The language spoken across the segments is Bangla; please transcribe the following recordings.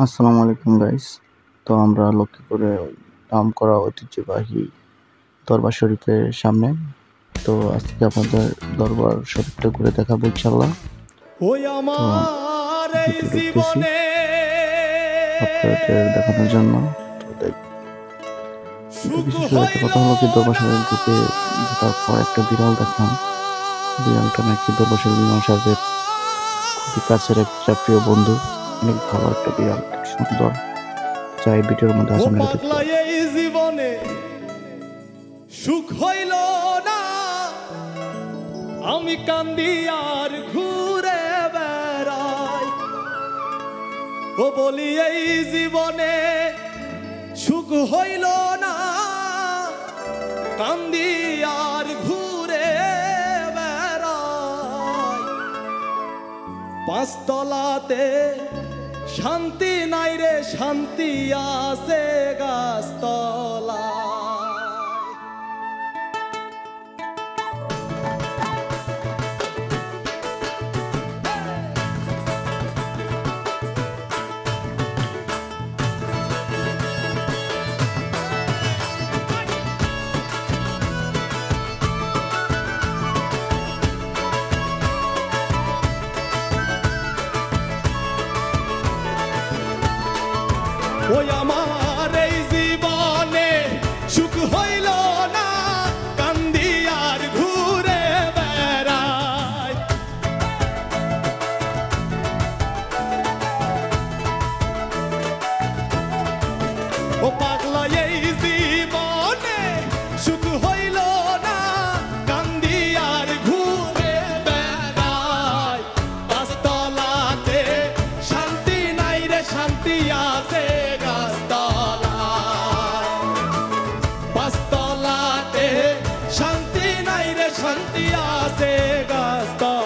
আসসালামু আলাইকুম গাইস। তো আমরা লক্ষ্মীপুরে নামকরা ঐতিহ্যবাহী দরবার শরীফের সামনে। তো আজকে আপনাদের দরবার শরীফটা ঘুরে দেখাবো ইনশাল্লাহ। ওই তো আমার এই ভিতরে ঢুকতেছি জীবনে আপনাদের দেখানোর জন্য। তো সুখ বিশেষ করে একটা হইল কথা হলো কি, দরবার শরীফ ঢোকার পর একটা বিড়াল দেখলাম। বিড়ালটা নাকি দরবার শরীফ ইমাম সাহেবের খুবই কাছের একটা প্রিয় বন্ধু। অনেক ভালো একটা বিড়াল, সুন্দর, যা এই ভিডিওর মধ্যে ও আছে মেরে দেখতে। পাগলা এই জীবনে সুখ হইল না, আমি কান্দি আর ঘুরে বেড়াই। ও বলি এই জীবনে সুখ হইল না, কান্দি আর ঘুরে বেড়াই। পাঁচতলাতে শান্তি নাই রে, শান্তি আছে গাছতলায়। ওই আমার এই জীবনে সুখ হইল না, কান্দি আর ঘুরে বেড়াই। ও পাগলা এই জীবনে সুখ হইল না, কান্দি আর ঘুরে বেড়াই। পাঁচতলাতে শান্তি নাই রে, শান্তি আছে গাছতলায়। পাঁচতলাতে শান্তি নাই রে, শান্তি আছে গাছতলায়।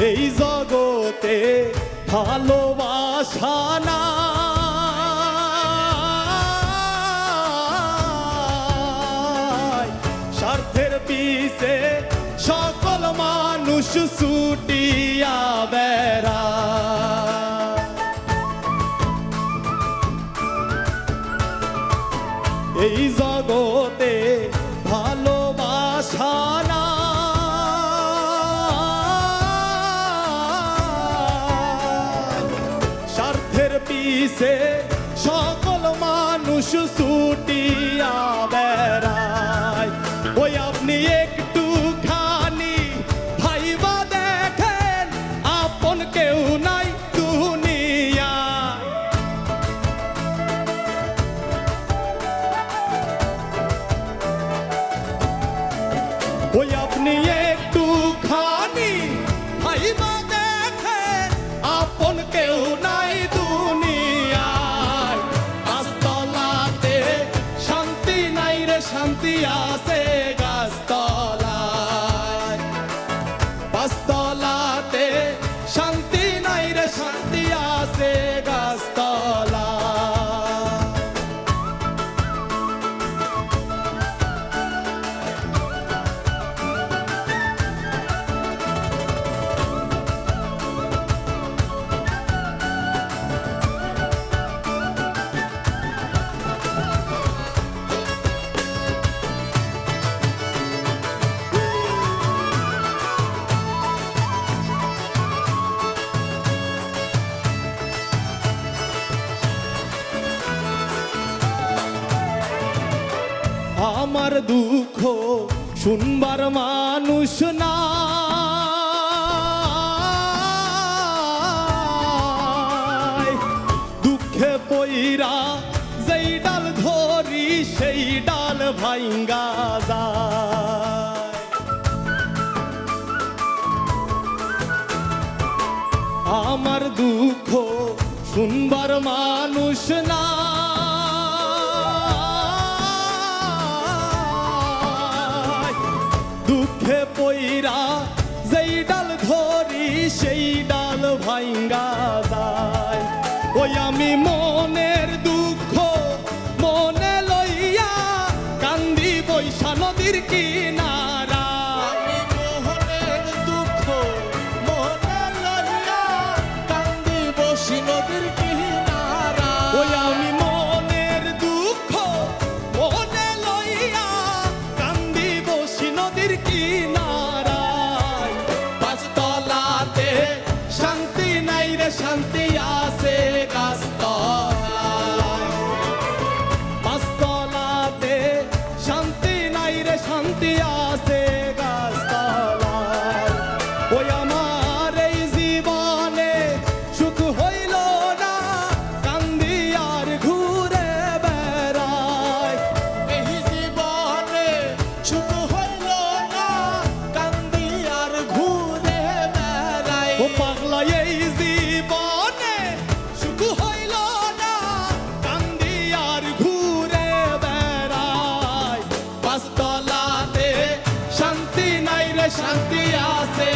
এই জগতে ভালোবাসা নাই, স্বার্থের পিছে সকল মানুষ ছুটিয়া বেড়ায়। এই জগতে ভালোবাসা নাই, স্বার্থের পিছে সকল মানুষ ছুটিয়া বেড়ায়। ওই আপনি একটু খানি ভাইবা দেখেন, আপন কেউ নাই দুনিয়ায়। ওই আপনি একটু খানি ভাইবা দেখেন, আপন কেউ নাই দুনিয়ায়। পাঁচতলাতে শান্তি নাই রে, শান্তি আছে গাছতলায়। পাঁচতলাতে শান্তি নাই রে, শান্তি আছে গাছতলায়। আমার দুঃখ শুনবার মানুষ না, দুঃখে পইরা যেই ডাল ধরি সেই ডাল ভাঙ্গা যায়। আমার দুঃখ শুনবার মানুষ না দুঃখে পইরা যেই ডাল ধরি সেই ডাল ভাঙ্গা যায় ওই আমি মনের দুঃখ মনে লইয়া কান্দি বৈশা নদীর কিনারা আমি মোহনের দুঃখ মনে লইয়া কান্দি বসি নদীর কিনারা ওই আমি মনের দুঃখ মনে লইয়া কান্দি বসি নদীর কিনারায় পাঁচতলাতে শান্তি নাই রে শান্তি আছে গাছতলায় পাঁচতলাতে শান্তি নাই রে শান্তি আছে গাছতলায় ওই আমার এই জীবনে সুখ হইল না কান্দি আর ঘুরে বেড়ায় এই জীবনে সুখ হইল না কান্দি আর ঘুরে বেড়াই ও পাগলা এই জীবনে সুখ হইল না কান্দি আর ঘুরে বেড়ায় পাঁচতলাতে শান্তি নাই রে শান্তি আছে